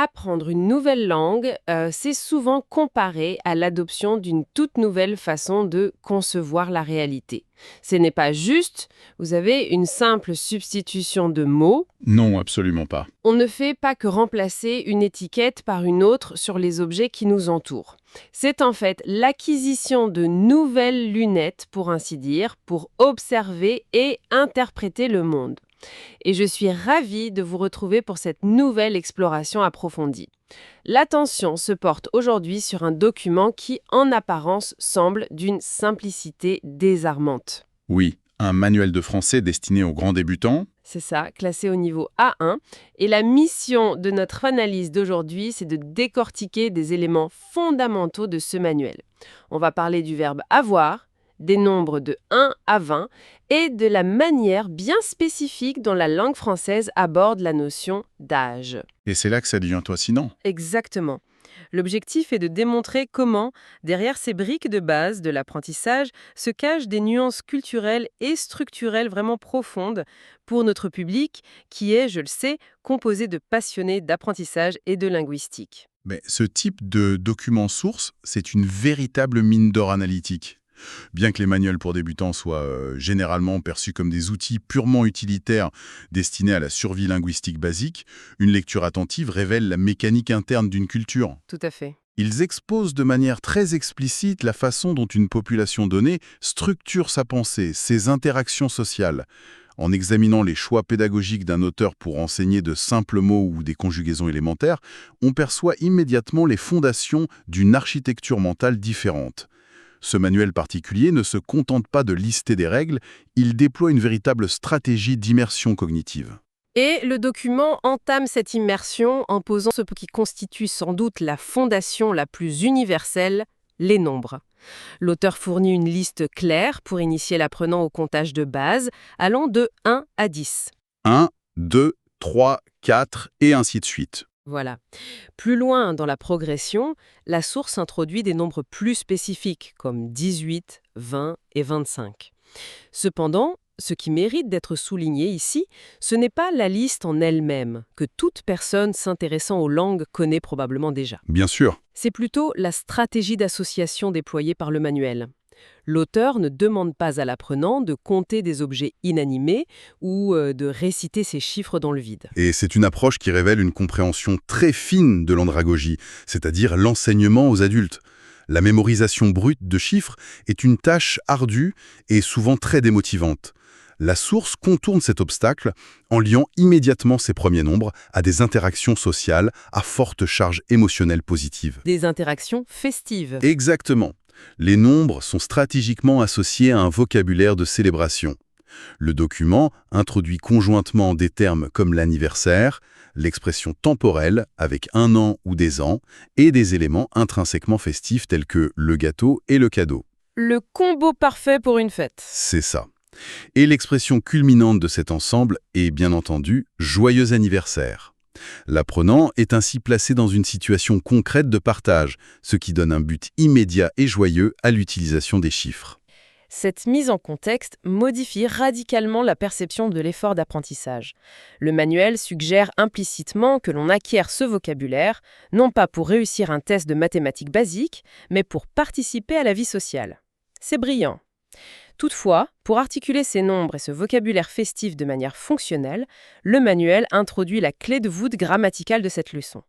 Apprendre une nouvelle langue, c'est souvent comparé à l'adoption d'une toute nouvelle façon de concevoir la réalité. Ce n'est pas juste, vous avez une simple substitution de mots. Non, absolument pas. On ne fait pas que remplacer une étiquette par une autre sur les objets qui nous entourent. C'est en fait l'acquisition de nouvelles lunettes, pour ainsi dire, pour observer et interpréter le monde. Et je suis ravie de vous retrouver pour cette nouvelle exploration approfondie. L'attention se porte aujourd'hui sur un document qui, en apparence, semble d'une simplicité désarmante. Oui, un manuel de français destiné aux grands débutants. C'est ça, classé au niveau A1. Et la mission de notre analyse d'aujourd'hui, c'est de décortiquer des éléments fondamentaux de ce manuel. On va parler du verbe avoir, des nombres de 1 à 20 et de la manière bien spécifique dont la langue française aborde la notion d'âge. Et c'est là que ça devient fascinant. Exactement. L'objectif est de démontrer comment, derrière ces briques de base de l'apprentissage, se cachent des nuances culturelles et structurelles vraiment profondes pour notre public qui est, je le sais, composé de passionnés d'apprentissage et de linguistique. Mais ce type de document source, c'est une véritable mine d'or analytique. Bien que les manuels pour débutants soient généralement perçus comme des outils purement utilitaires destinés à la survie linguistique basique, une lecture attentive révèle la mécanique interne d'une culture. Tout à fait. Ils exposent de manière très explicite la façon dont une population donnée structure sa pensée, ses interactions sociales. En examinant les choix pédagogiques d'un auteur pour enseigner de simples mots ou des conjugaisons élémentaires, on perçoit immédiatement les fondations d'une architecture mentale différente. Ce manuel particulier ne se contente pas de lister des règles, il déploie une véritable stratégie d'immersion cognitive. Et le document entame cette immersion en posant ce qui constitue sans doute la fondation la plus universelle, les nombres. L'auteur fournit une liste claire pour initier l'apprenant au comptage de base, allant de 1 à 10. 1, 2, 3, 4 et ainsi de suite. Voilà. Plus loin dans la progression, la source introduit des nombres plus spécifiques, comme 18, 20 et 25. Cependant, ce qui mérite d'être souligné ici, ce n'est pas la liste en elle-même, que toute personne s'intéressant aux langues connaît probablement déjà. Bien sûr. C'est plutôt la stratégie d'association déployée par le manuel. L'auteur ne demande pas à l'apprenant de compter des objets inanimés ou de réciter ses chiffres dans le vide. Et c'est une approche qui révèle une compréhension très fine de l'andragogie, c'est-à-dire l'enseignement aux adultes. La mémorisation brute de chiffres est une tâche ardue et souvent très démotivante. La source contourne cet obstacle en liant immédiatement ces premiers nombres à des interactions sociales à forte charge émotionnelle positive. Des interactions festives. Exactement. Les nombres sont stratégiquement associés à un vocabulaire de célébration. Le document introduit conjointement des termes comme l'anniversaire, l'expression temporelle avec un an ou des ans, et des éléments intrinsèquement festifs tels que le gâteau et le cadeau. Le combo parfait pour une fête. C'est ça. Et l'expression culminante de cet ensemble est bien entendu « joyeux anniversaire ». L'apprenant est ainsi placé dans une situation concrète de partage, ce qui donne un but immédiat et joyeux à l'utilisation des chiffres. Cette mise en contexte modifie radicalement la perception de l'effort d'apprentissage. Le manuel suggère implicitement que l'on acquiert ce vocabulaire, non pas pour réussir un test de mathématiques basique, mais pour participer à la vie sociale. C'est brillant. Toutefois, pour articuler ces nombres et ce vocabulaire festif de manière fonctionnelle, le manuel introduit la clé de voûte grammaticale de cette leçon,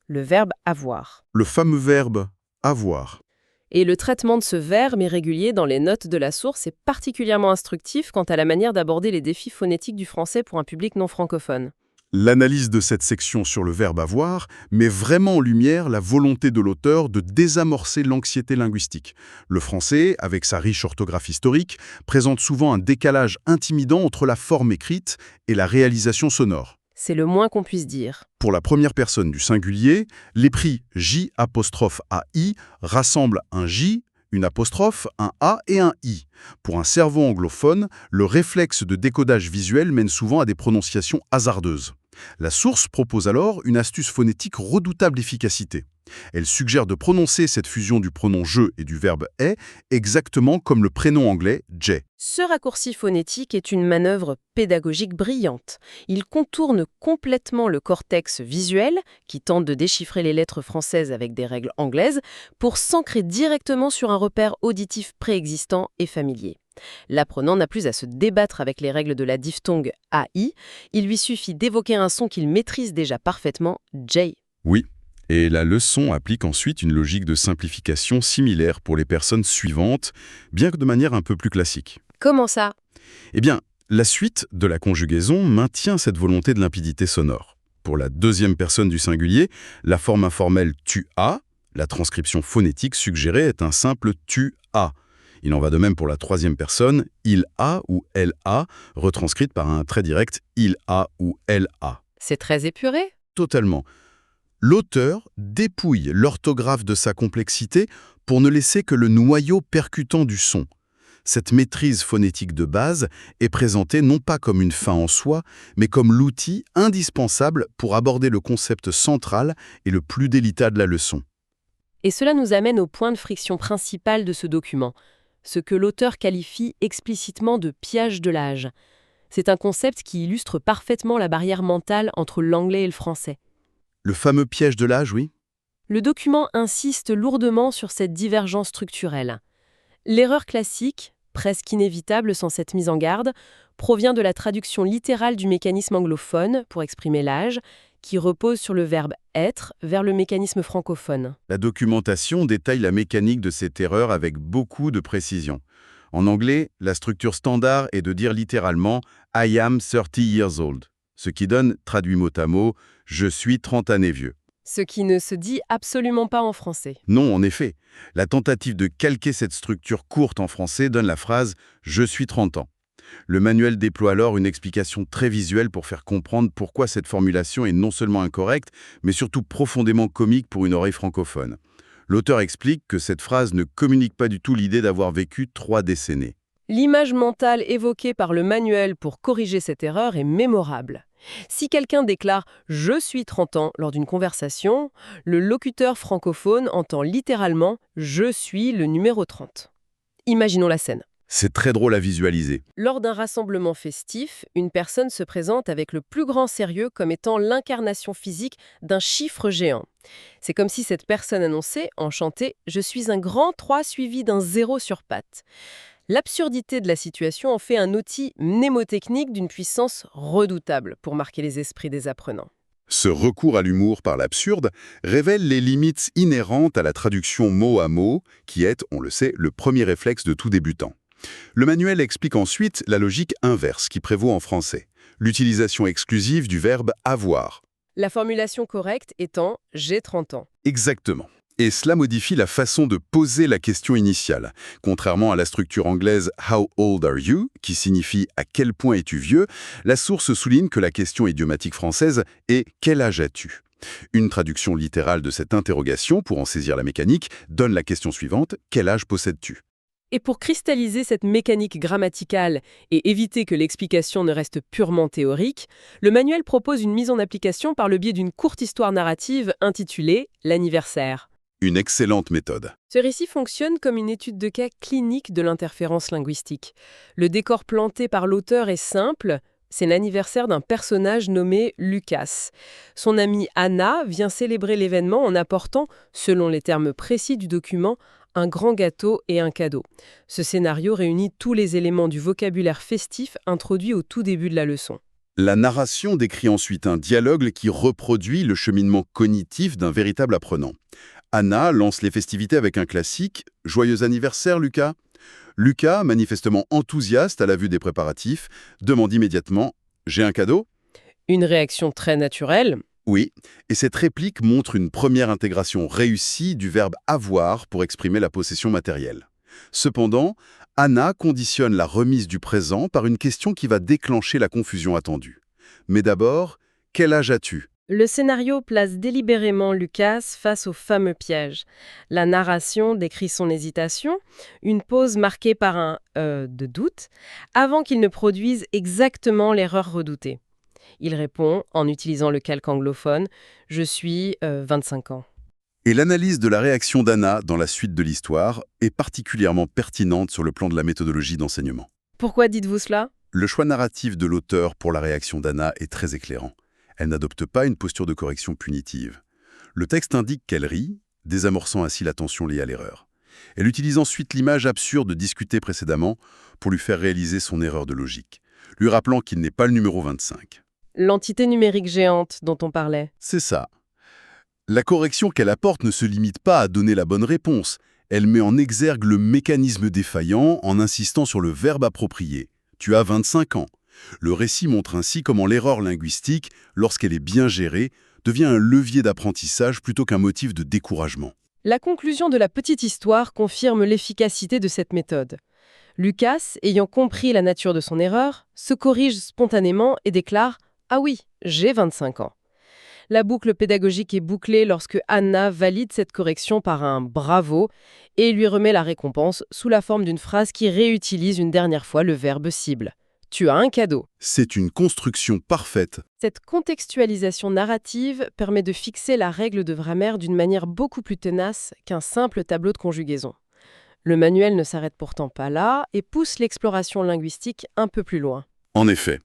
le verbe avoir. Le fameux verbe « avoir ». Et le traitement de ce verbe irrégulier dans les notes de la source est particulièrement instructif quant à la manière d'aborder les défis phonétiques du français pour un public non francophone. L'analyse de cette section sur le verbe avoir met vraiment en lumière la volonté de l'auteur de désamorcer l'anxiété linguistique. Le français, avec sa riche orthographe historique, présente souvent un décalage intimidant entre la forme écrite et la réalisation sonore. C'est le moins qu'on puisse dire. Pour la première personne du singulier, l'épris J'(AI) rassemble un J, une apostrophe, un A et un I. Pour un cerveau anglophone, le réflexe de décodage visuel mène souvent à des prononciations hasardeuses. La source propose alors une astuce phonétique redoutable d'efficacité. Elle suggère de prononcer cette fusion du pronom je et du verbe est exactement comme le prénom anglais Jay. Ce raccourci phonétique est une manœuvre pédagogique brillante. Il contourne complètement le cortex visuel, qui tente de déchiffrer les lettres françaises avec des règles anglaises, pour s'ancrer directement sur un repère auditif préexistant et familier. L'apprenant n'a plus à se débattre avec les règles de la diphtongue AI, il lui suffit d'évoquer un son qu'il maîtrise déjà parfaitement, J. Oui. Et la leçon applique ensuite une logique de simplification similaire pour les personnes suivantes, bien que de manière un peu plus classique. Comment ça? Eh bien, la suite de la conjugaison maintient cette volonté de limpidité sonore. Pour la deuxième personne du singulier, la forme informelle tu as, la transcription phonétique suggérée est un simple tu as. Il en va de même pour la troisième personne, il a ou elle a, retranscrite par un trait direct il a ou elle a. C'est très épuré? Totalement. L'auteur dépouille l'orthographe de sa complexité pour ne laisser que le noyau percutant du son. Cette maîtrise phonétique de base est présentée non pas comme une fin en soi, mais comme l'outil indispensable pour aborder le concept central et le plus délicat de la leçon. Et cela nous amène au point de friction principal de ce document, ce que l'auteur qualifie explicitement de piège de l'âge. C'est un concept qui illustre parfaitement la barrière mentale entre l'anglais et le français. Le fameux piège de l'âge, oui? Le document insiste lourdement sur cette divergence structurelle. L'erreur classique, presque inévitable sans cette mise en garde, provient de la traduction littérale du mécanisme anglophone, pour exprimer l'âge, qui repose sur le verbe « être » vers le mécanisme francophone. La documentation détaille la mécanique de cette erreur avec beaucoup de précision. En anglais, la structure standard est de dire littéralement « I am 30 years old », ce qui donne, traduit mot à mot, « je suis 30 années vieux ». Ce qui ne se dit absolument pas en français. Non, en effet. La tentative de calquer cette structure courte en français donne la phrase « je suis 30 ans ». Le manuel déploie alors une explication très visuelle pour faire comprendre pourquoi cette formulation est non seulement incorrecte, mais surtout profondément comique pour une oreille francophone. L'auteur explique que cette phrase ne communique pas du tout l'idée d'avoir vécu 3 décennies. L'image mentale évoquée par le manuel pour corriger cette erreur est mémorable. Si quelqu'un déclare « je suis 30 ans » lors d'une conversation, le locuteur francophone entend littéralement « je suis le numéro 30 ». Imaginons la scène. C'est très drôle à visualiser. Lors d'un rassemblement festif, une personne se présente avec le plus grand sérieux comme étant l'incarnation physique d'un chiffre géant. C'est comme si cette personne annonçait, enchantée, « je suis un grand 3 suivi d'un 0 sur patte ». L'absurdité de la situation en fait un outil mnémotechnique d'une puissance redoutable pour marquer les esprits des apprenants. Ce recours à l'humour par l'absurde révèle les limites inhérentes à la traduction mot à mot, qui est, on le sait, le premier réflexe de tout débutant. Le manuel explique ensuite la logique inverse qui prévaut en français, l'utilisation exclusive du verbe « avoir ». La formulation correcte étant « j'ai 30 ans ». Exactement. Et cela modifie la façon de poser la question initiale. Contrairement à la structure anglaise « How old are you ?», qui signifie « À quel point es-tu vieux ?», la source souligne que la question idiomatique française est « Quel âge as-tu ?» Une traduction littérale de cette interrogation, pour en saisir la mécanique, donne la question suivante « Quel âge possèdes-tu ?» Et pour cristalliser cette mécanique grammaticale et éviter que l'explication ne reste purement théorique, le manuel propose une mise en application par le biais d'une courte histoire narrative intitulée « L'anniversaire ». Une excellente méthode. Ce récit fonctionne comme une étude de cas clinique de l'interférence linguistique. Le décor planté par l'auteur est simple, c'est l'anniversaire d'un personnage nommé Lucas. Son amie Anna vient célébrer l'événement en apportant, selon les termes précis du document, un grand gâteau et un cadeau. Ce scénario réunit tous les éléments du vocabulaire festif introduit au tout début de la leçon. La narration décrit ensuite un dialogue qui reproduit le cheminement cognitif d'un véritable apprenant. Anna lance les festivités avec un classique « Joyeux anniversaire, Lucas !» Lucas, manifestement enthousiaste à la vue des préparatifs, demande immédiatement « J'ai un cadeau ?» Une réaction très naturelle. Oui, et cette réplique montre une première intégration réussie du verbe « avoir » pour exprimer la possession matérielle. Cependant, Anna conditionne la remise du présent par une question qui va déclencher la confusion attendue. Mais d'abord, quel âge as-tu ? Le scénario place délibérément Lucas face au fameux piège. La narration décrit son hésitation, une pause marquée par un « de doute », avant qu'il ne produise exactement l'erreur redoutée. Il répond, en utilisant le calque anglophone, « Je suis 25 ans ». Et l'analyse de la réaction d'Anna dans la suite de l'histoire est particulièrement pertinente sur le plan de la méthodologie d'enseignement. Pourquoi dites-vous cela? Le choix narratif de l'auteur pour la réaction d'Anna est très éclairant. Elle n'adopte pas une posture de correction punitive. Le texte indique qu'elle rit, désamorçant ainsi la tension liée à l'erreur. Elle utilise ensuite l'image absurde discutée précédemment pour lui faire réaliser son erreur de logique, lui rappelant qu'il n'est pas le numéro 25. L'entité numérique géante dont on parlait. C'est ça. La correction qu'elle apporte ne se limite pas à donner la bonne réponse. Elle met en exergue le mécanisme défaillant en insistant sur le verbe approprié. Tu as 25 ans. Le récit montre ainsi comment l'erreur linguistique, lorsqu'elle est bien gérée, devient un levier d'apprentissage plutôt qu'un motif de découragement. La conclusion de la petite histoire confirme l'efficacité de cette méthode. Lucas, ayant compris la nature de son erreur, se corrige spontanément et déclare « Ah oui, j'ai 25 ans ». La boucle pédagogique est bouclée lorsque Anna valide cette correction par un « bravo » et lui remet la récompense sous la forme d'une phrase qui réutilise une dernière fois le verbe cible. « Tu as un cadeau ». C'est une construction parfaite. Cette contextualisation narrative permet de fixer la règle de grammaire d'une manière beaucoup plus tenace qu'un simple tableau de conjugaison. Le manuel ne s'arrête pourtant pas là et pousse l'exploration linguistique un peu plus loin. En effet.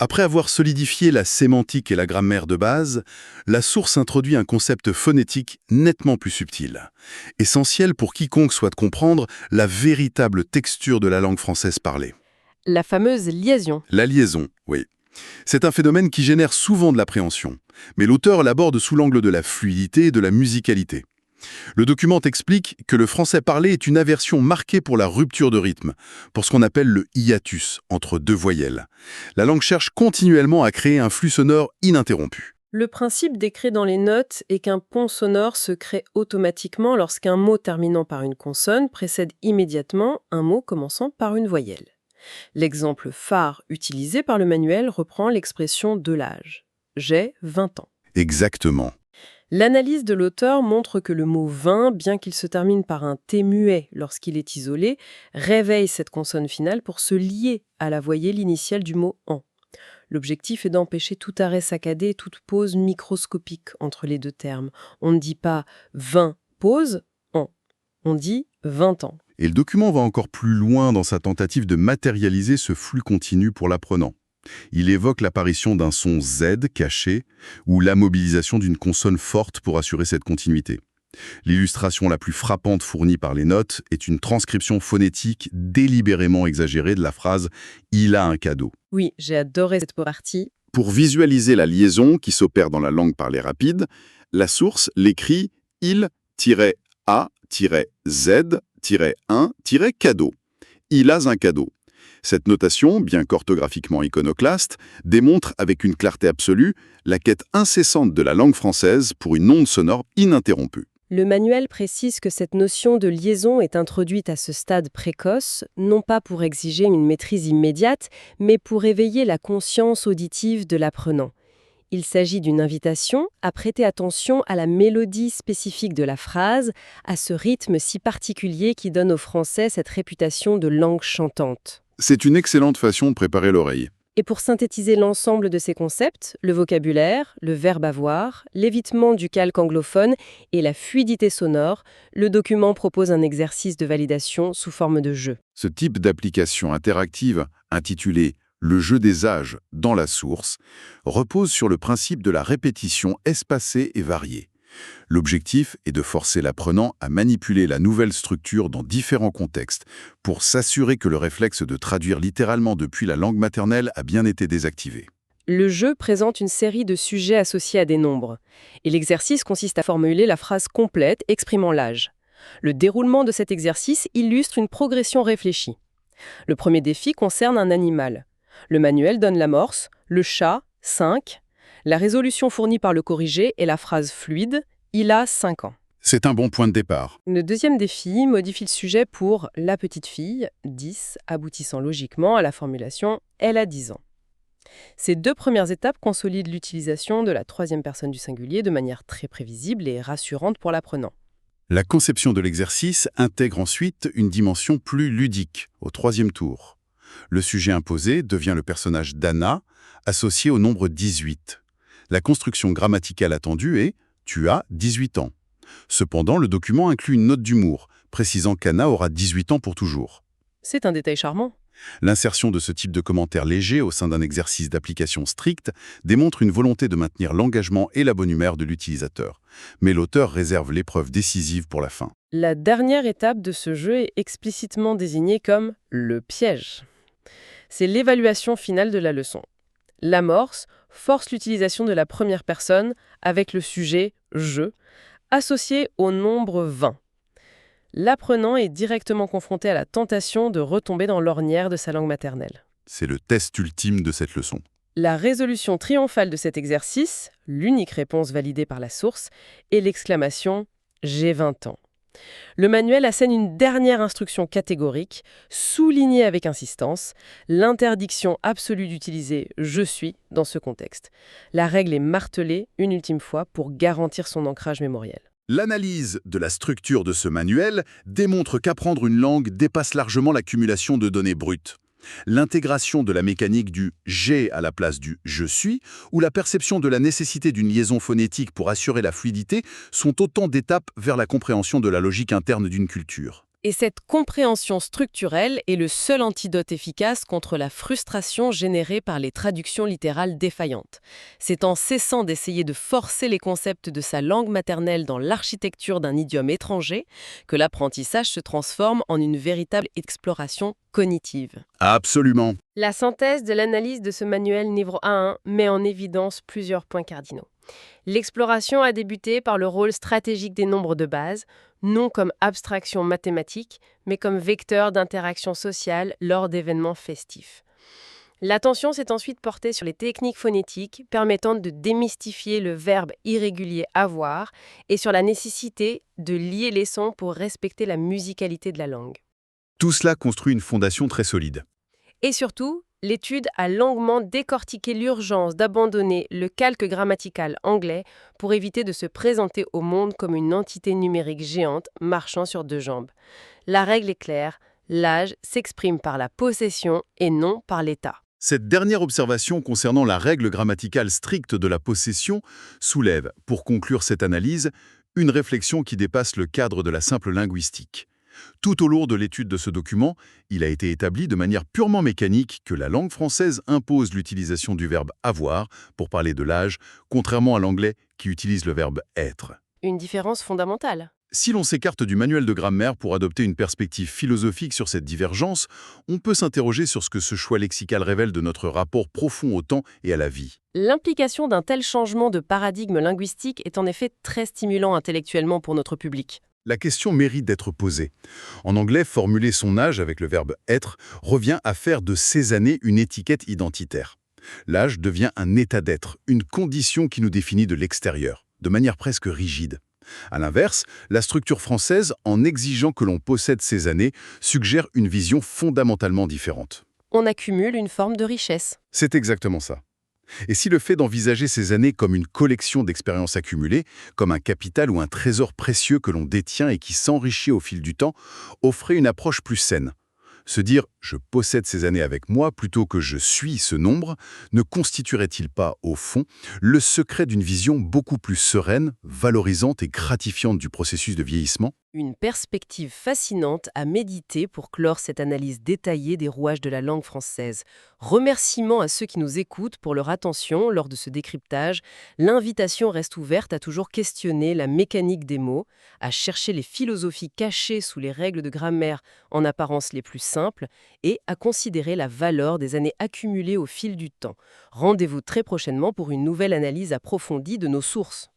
Après avoir solidifié la sémantique et la grammaire de base, la source introduit un concept phonétique nettement plus subtil, essentiel pour quiconque souhaite comprendre la véritable texture de la langue française parlée. La fameuse liaison. La liaison, oui. C'est un phénomène qui génère souvent de l'appréhension, mais l'auteur l'aborde sous l'angle de la fluidité et de la musicalité. Le document explique que le français parlé est une aversion marquée pour la rupture de rythme, pour ce qu'on appelle le hiatus, entre deux voyelles. La langue cherche continuellement à créer un flux sonore ininterrompu. Le principe décrit dans les notes est qu'un pont sonore se crée automatiquement lorsqu'un mot terminant par une consonne précède immédiatement un mot commençant par une voyelle. L'exemple phare utilisé par le manuel reprend l'expression de l'âge. J'ai 20 ans. Exactement. L'analyse de l'auteur montre que le mot « 20 », bien qu'il se termine par un T muet lorsqu'il est isolé, réveille cette consonne finale pour se lier à la voyelle initiale du mot « en ». L'objectif est d'empêcher tout arrêt saccadé et toute pause microscopique entre les deux termes. On ne dit pas « 20 pause en », on dit « 20 ans ». Et le document va encore plus loin dans sa tentative de matérialiser ce flux continu pour l'apprenant. Il évoque l'apparition d'un son Z caché ou la mobilisation d'une consonne forte pour assurer cette continuité. L'illustration la plus frappante fournie par les notes est une transcription phonétique délibérément exagérée de la phrase « il a un cadeau ». Oui, j'ai adoré cette partie. Pour visualiser la liaison qui s'opère dans la langue parlée rapide, la source l'écrit « il-a-z-1-cadeau ». Il a un cadeau. Cette notation, bien qu'orthographiquement iconoclaste, démontre avec une clarté absolue la quête incessante de la langue française pour une onde sonore ininterrompue. Le manuel précise que cette notion de liaison est introduite à ce stade précoce, non pas pour exiger une maîtrise immédiate, mais pour éveiller la conscience auditive de l'apprenant. Il s'agit d'une invitation à prêter attention à la mélodie spécifique de la phrase, à ce rythme si particulier qui donne au français cette réputation de langue chantante. C'est une excellente façon de préparer l'oreille. Et pour synthétiser l'ensemble de ces concepts, le vocabulaire, le verbe avoir, l'évitement du calque anglophone et la fluidité sonore, le document propose un exercice de validation sous forme de jeu. Ce type d'application interactive, intitulée « Le jeu des âges dans la source », repose sur le principe de la répétition espacée et variée. L'objectif est de forcer l'apprenant à manipuler la nouvelle structure dans différents contextes pour s'assurer que le réflexe de traduire littéralement depuis la langue maternelle a bien été désactivé. Le jeu présente une série de sujets associés à des nombres. Et l'exercice consiste à formuler la phrase complète exprimant l'âge. Le déroulement de cet exercice illustre une progression réfléchie. Le premier défi concerne un animal. Le manuel donne l'amorce, le chat, 5. La résolution fournie par le corrigé est la phrase fluide « il a 5 ans ». C'est un bon point de départ. Le deuxième défi modifie le sujet pour « la petite fille », 10, aboutissant logiquement à la formulation « elle a 10 ans ». Ces deux premières étapes consolident l'utilisation de la troisième personne du singulier de manière très prévisible et rassurante pour l'apprenant. La conception de l'exercice intègre ensuite une dimension plus ludique, au troisième tour. Le sujet imposé devient le personnage d'Anna, associé au nombre 18. La construction grammaticale attendue est « tu as 18 ans ». Cependant, le document inclut une note d'humour, précisant qu'Anna aura 18 ans pour toujours. C'est un détail charmant. L'insertion de ce type de commentaire léger au sein d'un exercice d'application strict démontre une volonté de maintenir l'engagement et la bonne humeur de l'utilisateur. Mais l'auteur réserve l'épreuve décisive pour la fin. La dernière étape de ce jeu est explicitement désignée comme le piège. C'est l'évaluation finale de la leçon. L'amorce force l'utilisation de la première personne avec le sujet « je » associé au nombre 20. L'apprenant est directement confronté à la tentation de retomber dans l'ornière de sa langue maternelle. C'est le test ultime de cette leçon. La résolution triomphale de cet exercice, l'unique réponse validée par la source, est l'exclamation « J'ai 20 ans ». Le manuel assène une dernière instruction catégorique, soulignée avec insistance, l'interdiction absolue d'utiliser « je suis » dans ce contexte. La règle est martelée une ultime fois pour garantir son ancrage mémoriel. L'analyse de la structure de ce manuel démontre qu'apprendre une langue dépasse largement l'accumulation de données brutes. L'intégration de la mécanique du « j'ai » à la place du « je suis » ou la perception de la nécessité d'une liaison phonétique pour assurer la fluidité sont autant d'étapes vers la compréhension de la logique interne d'une culture. Et cette compréhension structurelle est le seul antidote efficace contre la frustration générée par les traductions littérales défaillantes. C'est en cessant d'essayer de forcer les concepts de sa langue maternelle dans l'architecture d'un idiome étranger que l'apprentissage se transforme en une véritable exploration cognitive. Absolument. La synthèse de l'analyse de ce manuel Niveau 1 met en évidence plusieurs points cardinaux. L'exploration a débuté par le rôle stratégique des nombres de base, non comme abstraction mathématique, mais comme vecteur d'interaction sociale lors d'événements festifs. L'attention s'est ensuite portée sur les techniques phonétiques permettant de démystifier le verbe irrégulier avoir et sur la nécessité de lier les sons pour respecter la musicalité de la langue. Tout cela construit une fondation très solide. Et surtout, l'étude a longuement décortiqué l'urgence d'abandonner le calque grammatical anglais pour éviter de se présenter au monde comme une entité numérique géante marchant sur deux jambes. La règle est claire, l'âge s'exprime par la possession et non par l'état. Cette dernière observation concernant la règle grammaticale stricte de la possession soulève, pour conclure cette analyse, une réflexion qui dépasse le cadre de la simple linguistique. Tout au long de l'étude de ce document, il a été établi de manière purement mécanique que la langue française impose l'utilisation du verbe « avoir » pour parler de l'âge, contrairement à l'anglais qui utilise le verbe « être ». Une différence fondamentale. Si l'on s'écarte du manuel de grammaire pour adopter une perspective philosophique sur cette divergence, on peut s'interroger sur ce que ce choix lexical révèle de notre rapport profond au temps et à la vie. L'implication d'un tel changement de paradigme linguistique est en effet très stimulant intellectuellement pour notre public. La question mérite d'être posée. En anglais, formuler son âge avec le verbe « être » revient à faire de ces années une étiquette identitaire. L'âge devient un état d'être, une condition qui nous définit de l'extérieur, de manière presque rigide. À l'inverse, la structure française, en exigeant que l'on possède ces années, suggère une vision fondamentalement différente. On accumule une forme de richesse. C'est exactement ça. Et si le fait d'envisager ces années comme une collection d'expériences accumulées, comme un capital ou un trésor précieux que l'on détient et qui s'enrichit au fil du temps, offrait une approche plus saine. Se dire « je possède ces années avec moi » plutôt que « je suis ce nombre » ne constituerait-il pas, au fond, le secret d'une vision beaucoup plus sereine, valorisante et gratifiante du processus de vieillissement ? Une perspective fascinante à méditer pour clore cette analyse détaillée des rouages de la langue française. Remerciements à ceux qui nous écoutent pour leur attention lors de ce décryptage. L'invitation reste ouverte à toujours questionner la mécanique des mots, à chercher les philosophies cachées sous les règles de grammaire en apparence les plus simples et à considérer la valeur des années accumulées au fil du temps. Rendez-vous très prochainement pour une nouvelle analyse approfondie de nos sources.